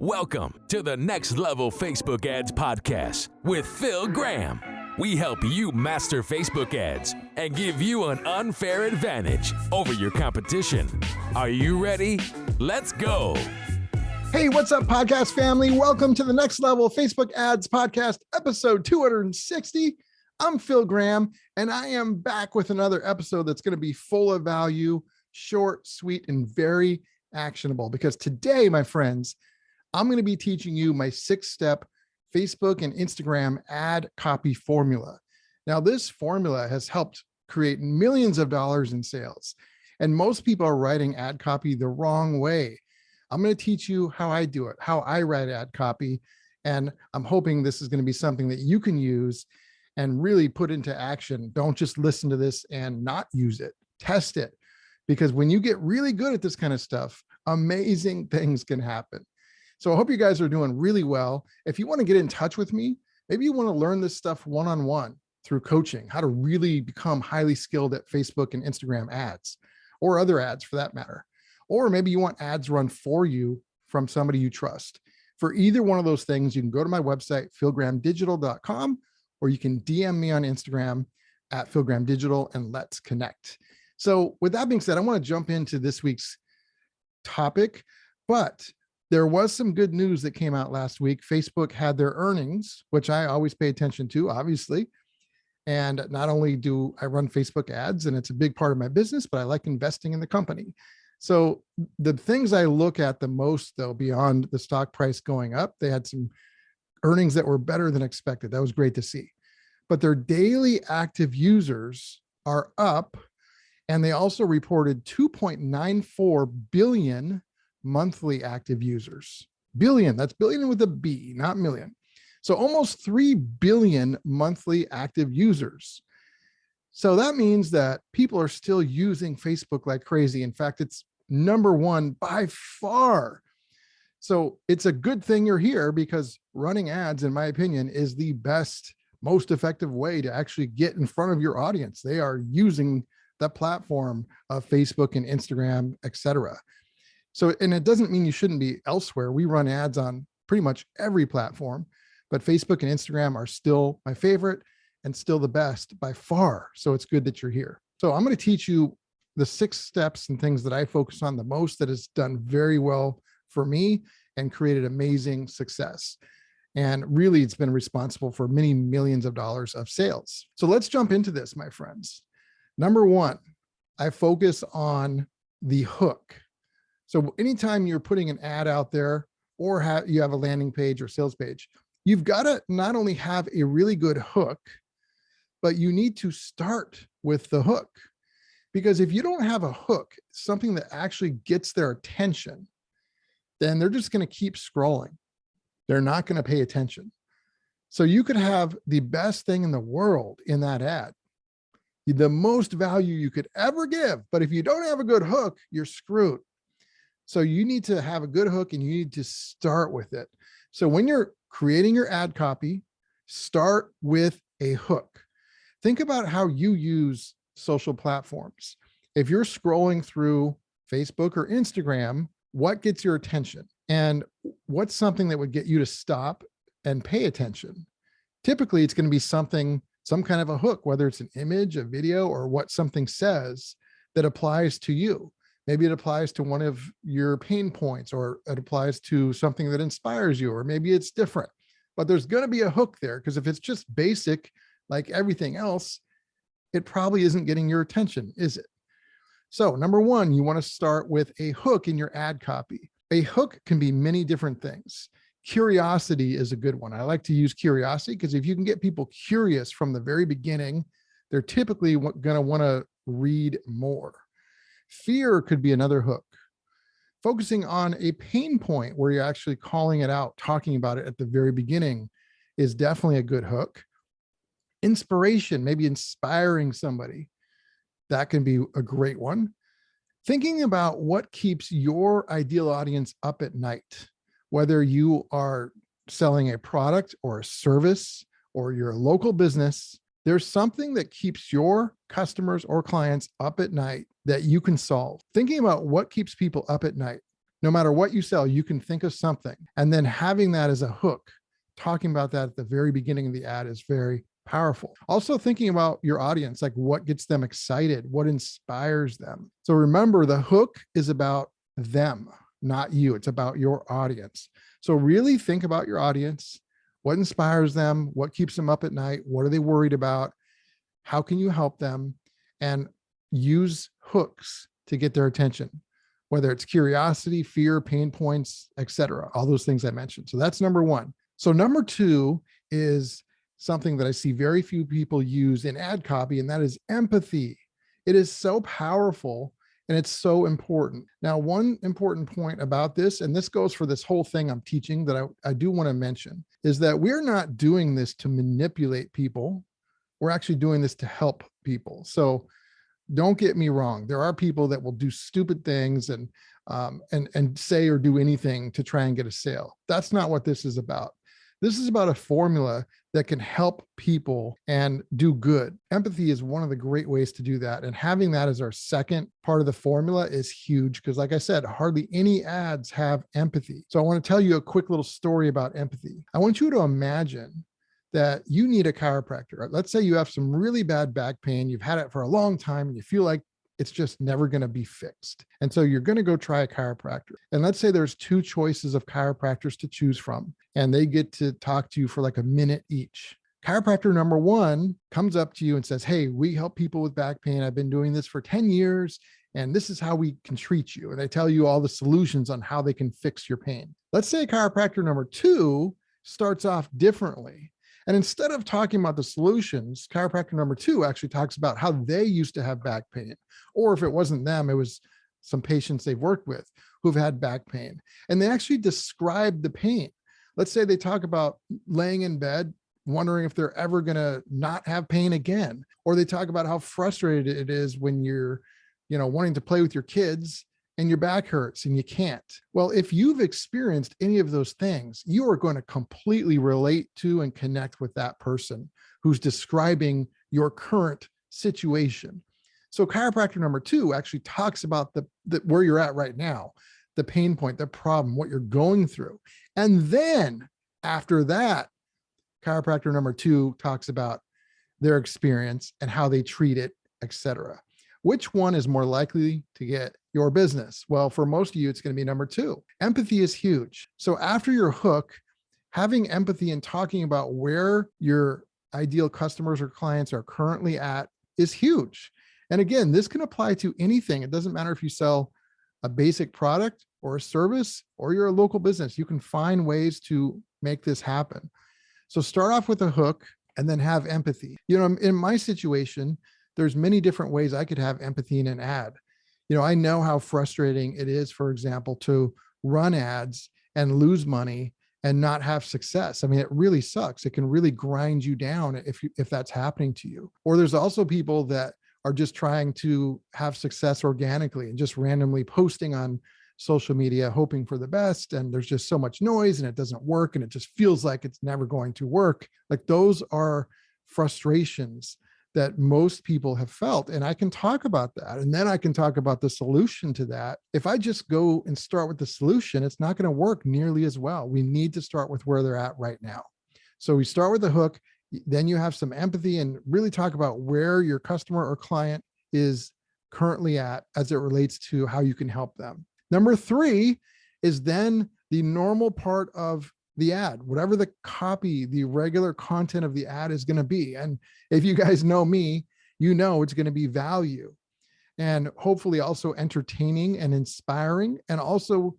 Welcome to the Next Level Facebook Ads Podcast with Phil Graham. We help you master Facebook ads and give you an unfair advantage over your competition. Are you ready? Let's go. Hey, what's up, podcast family? Welcome to the Next Level Facebook Ads Podcast, episode 260. I'm Phil Graham, and I am back with another episode that's going to be full of value, short, sweet, and very actionable. Because today, my friends, I'm going to be teaching you my 6-step Facebook and Instagram ad copy formula. Now, this formula has helped create millions of dollars in sales, and most people are writing ad copy the wrong way. I'm going to teach you how I do it, how I write ad copy, and I'm hoping this is going to be something that you can use and really put into action. Don't just listen to this and not use it. Test it, because when you get really good at this kind of stuff, amazing things can happen. So I hope you guys are doing really well. If you want to get in touch with me, maybe you want to learn this stuff one-on-one through coaching, how to really become highly skilled at Facebook and Instagram ads, or other ads for that matter. Or maybe you want ads run for you from somebody you trust. For either one of those things, you can go to my website, philgrahamdigital.com, or you can DM me on Instagram at philgrahamdigital, and let's connect. So with that being said, I want to jump into this week's topic, but there was some good news that came out last week. Facebook had their earnings, which I always pay attention to, obviously. And not only do I run Facebook ads, and it's a big part of my business, but I like investing in the company. So the things I look at the most, though, beyond the stock price going up, they had some earnings that were better than expected. That was great to see. But their daily active users are up, and they also reported 2.94 billion monthly active users. Billion, that's billion with a B, not million. So almost 3 billion monthly active users. So that means that people are still using Facebook like crazy. In fact, it's number one by far. So it's a good thing you're here, because running ads, in my opinion, is the best, most effective way to actually get in front of your audience. They are using the platform of Facebook and Instagram, etc. So, and it doesn't mean you shouldn't be elsewhere. We run ads on pretty much every platform, but Facebook and Instagram are still my favorite and still the best by far. So it's good that you're here. So I'm going to teach you the 6 steps and things that I focus on the most that has done very well for me and created amazing success. And really, it's been responsible for many millions of dollars of sales. So let's jump into this, my friends. Number 1, I focus on the hook. So anytime you're putting an ad out there, or you have a landing page or sales page, you've got to not only have a really good hook, but you need to start with the hook. Because if you don't have a hook, something that actually gets their attention, then they're just going to keep scrolling. They're not going to pay attention. So you could have the best thing in the world in that ad, the most value you could ever give. But if you don't have a good hook, you're screwed. So you need to have a good hook, and you need to start with it. So when you're creating your ad copy, start with a hook. Think about how you use social platforms. If you're scrolling through Facebook or Instagram, what gets your attention? And what's something that would get you to stop and pay attention? Typically, it's going to be some kind of a hook, whether it's an image, a video, or what something says that applies to you. Maybe it applies to one of your pain points, or it applies to something that inspires you, or maybe it's different. But there's going to be a hook there, because if it's just basic, like everything else, it probably isn't getting your attention, is it? So number 1, you want to start with a hook in your ad copy. A hook can be many different things. Curiosity is a good one. I like to use curiosity, because if you can get people curious from the very beginning, they're typically going to want to read more. Fear could be another hook. Focusing on a pain point where you're actually calling it out, talking about it at the very beginning, is definitely a good hook. Inspiration, maybe inspiring somebody, that can be a great one. Thinking about what keeps your ideal audience up at night, whether you are selling a product or a service, or you're a local business, there's something that keeps your customers or clients up at night that you can solve. Thinking about what keeps people up at night. No matter what you sell, you can think of something, and then having that as a hook, talking about that at the very beginning of the ad is very powerful. Also thinking about your audience, like what gets them excited, what inspires them. So remember, the hook is about them, not you. It's about your audience. So really think about your audience, what inspires them, what keeps them up at night, what are they worried about, how can you help them, and use hooks to get their attention, whether it's curiosity, fear, pain points, etc. All those things I mentioned. So that's number one. So number two is something that I see very few people use in ad copy, and that is empathy. It is so powerful and it's so important. Now, one important point about this, and this goes for this whole thing I'm teaching that I do want to mention, is that we're not doing this to manipulate people. We're actually doing this to help people. So don't get me wrong. There are people that will do stupid things and say or do anything to try and get a sale. That's not what this is about. This is about a formula that can help people and do good. Empathy is one of the great ways to do that. And having that as our second part of the formula is huge because, like I said, hardly any ads have empathy. So I want to tell you a quick little story about empathy. I want you to imagine that you need a chiropractor. Let's say you have some really bad back pain. You've had it for a long time and you feel like it's just never going to be fixed. And so you're going to go try a chiropractor. And let's say there's two choices of chiropractors to choose from, and they get to talk to you for like a minute each. Chiropractor number one comes up to you and says, hey, we help people with back pain. I've been doing this for 10 years, and this is how we can treat you. And they tell you all the solutions on how they can fix your pain. Let's say chiropractor number two starts off differently. And instead of talking about the solutions, chiropractor number two actually talks about how they used to have back pain. Or if it wasn't them, it was some patients they've worked with who've had back pain. And they actually describe the pain. Let's say they talk about laying in bed, wondering if they're ever going to not have pain again. Or they talk about how frustrated it is when you're, wanting to play with your kids and your back hurts and you can't. Well, if you've experienced any of those things, you are going to completely relate to and connect with that person who's describing your current situation. So chiropractor number two actually talks about the where you're at right now, the pain point, the problem, what you're going through. And then after that, chiropractor number two talks about their experience and how they treat it, etc. Which one is more likely to get your business? Well, for most of you, it's going to be number two. Empathy is huge. So after your hook, having empathy and talking about where your ideal customers or clients are currently at is huge. And again, this can apply to anything. It doesn't matter if you sell a basic product or a service or you're a local business. You can find ways to make this happen. So start off with a hook and then have empathy. In my situation, there's many different ways I could have empathy in an ad. I know how frustrating it is, for example, to run ads and lose money and not have success. I mean, it really sucks. It can really grind you down if that's happening to you. Or there's also people that are just trying to have success organically and just randomly posting on social media, hoping for the best. And there's just so much noise and it doesn't work. And it just feels like it's never going to work. Like those are frustrations that most people have felt. And I can talk about that. And then I can talk about the solution to that. If I just go and start with the solution, it's not going to work nearly as well. We need to start with where they're at right now. So we start with the hook, then you have some empathy and really talk about where your customer or client is currently at as it relates to how you can help them. Number three is then the normal part of the ad, whatever the copy, the regular content of the ad is going to be. And if you guys know me, it's going to be value and hopefully also entertaining and inspiring and also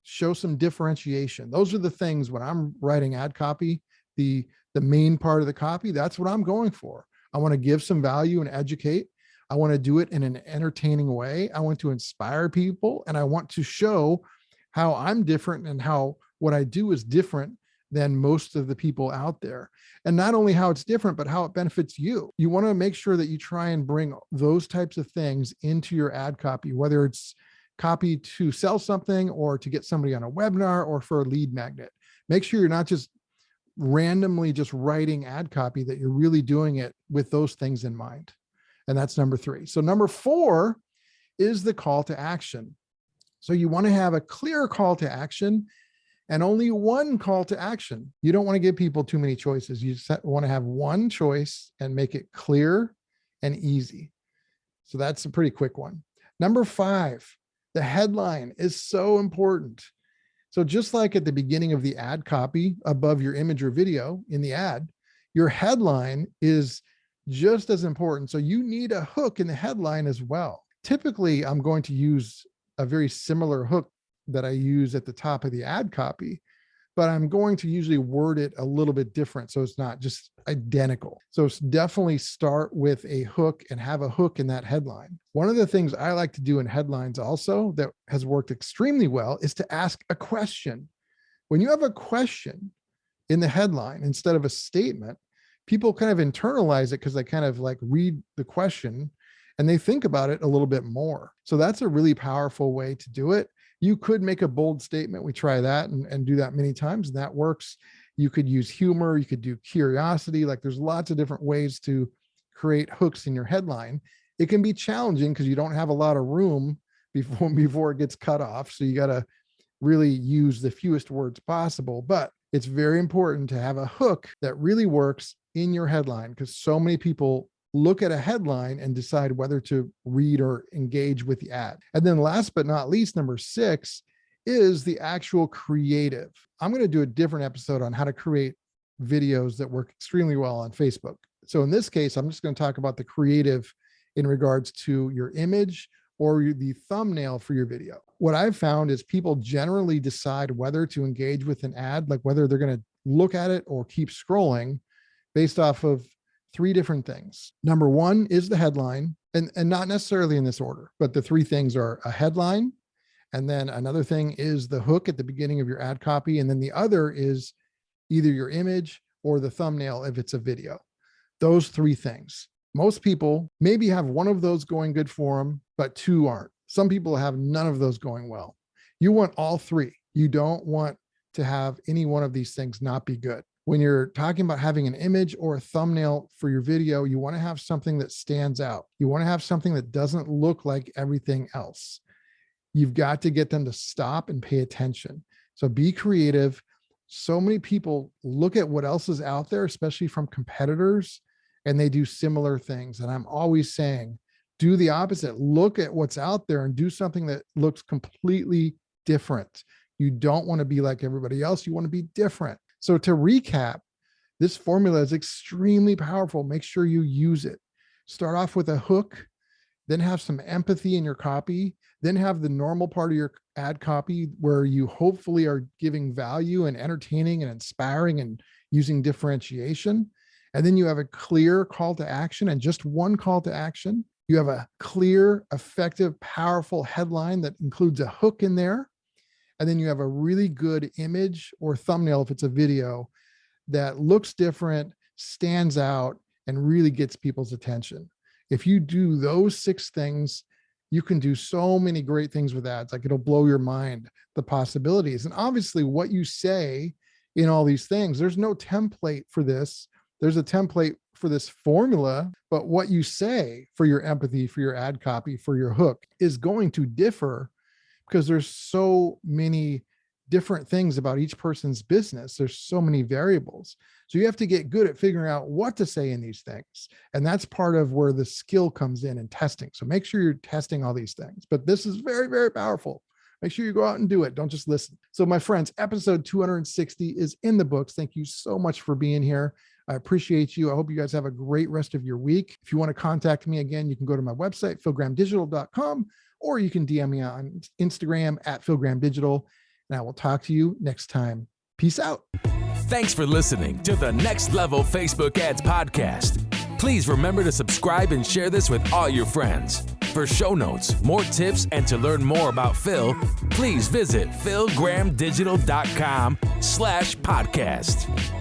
show some differentiation. Those are the things when I'm writing ad copy, the main part of the copy, that's what I'm going for. I want to give some value and educate. I want to do it in an entertaining way. I want to inspire people and I want to show how I'm different and how what I do is different than most of the people out there. And not only how it's different, but how it benefits you. You want to make sure that you try and bring those types of things into your ad copy, whether it's copy to sell something or to get somebody on a webinar or for a lead magnet. Make sure you're not just randomly just writing ad copy, that you're really doing it with those things in mind. And that's number three. So number four is the call to action. So you want to have a clear call to action and only one call to action. You don't want to give people too many choices. You just want to have one choice and make it clear and easy. So that's a pretty quick one. Number 5, the headline is so important. So just like at the beginning of the ad copy above your image or video in the ad, your headline is just as important. So you need a hook in the headline as well. Typically, I'm going to use a very similar hook that I use at the top of the ad copy, but I'm going to usually word it a little bit different so it's not just identical. So it's definitely start with a hook and have a hook in that headline. One of the things I like to do in headlines also that has worked extremely well is to ask a question. When you have a question in the headline instead of a statement, people kind of internalize it because they kind of like read the question and they think about it a little bit more. So that's a really powerful way to do it. You could make a bold statement. We try that and do that many times, and that works. You could use humor. You could do curiosity. Like there's lots of different ways to create hooks in your headline. It can be challenging because you don't have a lot of room before it gets cut off. So you got to really use the fewest words possible, but it's very important to have a hook that really works in your headline because so many people look at a headline and decide whether to read or engage with the ad. And then last but not least, number 6 is the actual creative. I'm going to do a different episode on how to create videos that work extremely well on Facebook. So in this case, I'm just going to talk about the creative in regards to your image or the thumbnail for your video. What I've found is people generally decide whether to engage with an ad, like whether they're going to look at it or keep scrolling based off of 3 different things. Number 1 is the headline, and not necessarily in this order, but the 3 things are a headline, and then another thing is the hook at the beginning of your ad copy, and then the other is either your image or the thumbnail if it's a video. Those 3 things. Most people maybe have one of those going good for them, but 2 aren't. Some people have none of those going well. You want all 3. You don't want to have any one of these things not be good. When you're talking about having an image or a thumbnail for your video, you want to have something that stands out. You want to have something that doesn't look like everything else. You've got to get them to stop and pay attention. So be creative. So many people look at what else is out there, especially from competitors, and they do similar things. And I'm always saying, do the opposite. Look at what's out there and do something that looks completely different. You don't want to be like everybody else. You want to be different. So to recap, this formula is extremely powerful. Make sure you use it. Start off with a hook, then have some empathy in your copy, then have the normal part of your ad copy where you hopefully are giving value and entertaining and inspiring and using differentiation. And then you have a clear call to action and just one call to action. You have a clear, effective, powerful headline that includes a hook in there. And then you have a really good image or thumbnail if it's a video that looks different, stands out, and really gets people's attention. If you do those 6 things, you can do so many great things with ads. Like it'll blow your mind, the possibilities. And obviously what you say in all these things, there's no template for this. There's a template for this formula, but what you say for your empathy, for your ad copy, for your hook is going to differ because there's so many different things about each person's business. There's so many variables. So you have to get good at figuring out what to say in these things. And that's part of where the skill comes in testing. So make sure you're testing all these things. But this is very, very powerful. Make sure you go out and do it. Don't just listen. So my friends, episode 260 is in the books. Thank you so much for being here. I appreciate you. I hope you guys have a great rest of your week. If you want to contact me again, you can go to my website, philgrahamdigital.com, or you can DM me on Instagram at philgrahamdigital. And I will talk to you next time. Peace out. Thanks for listening to the Next Level Facebook Ads Podcast. Please remember to subscribe and share this with all your friends. For show notes, more tips, and to learn more about Phil, please visit philgrahamdigital.com/podcast.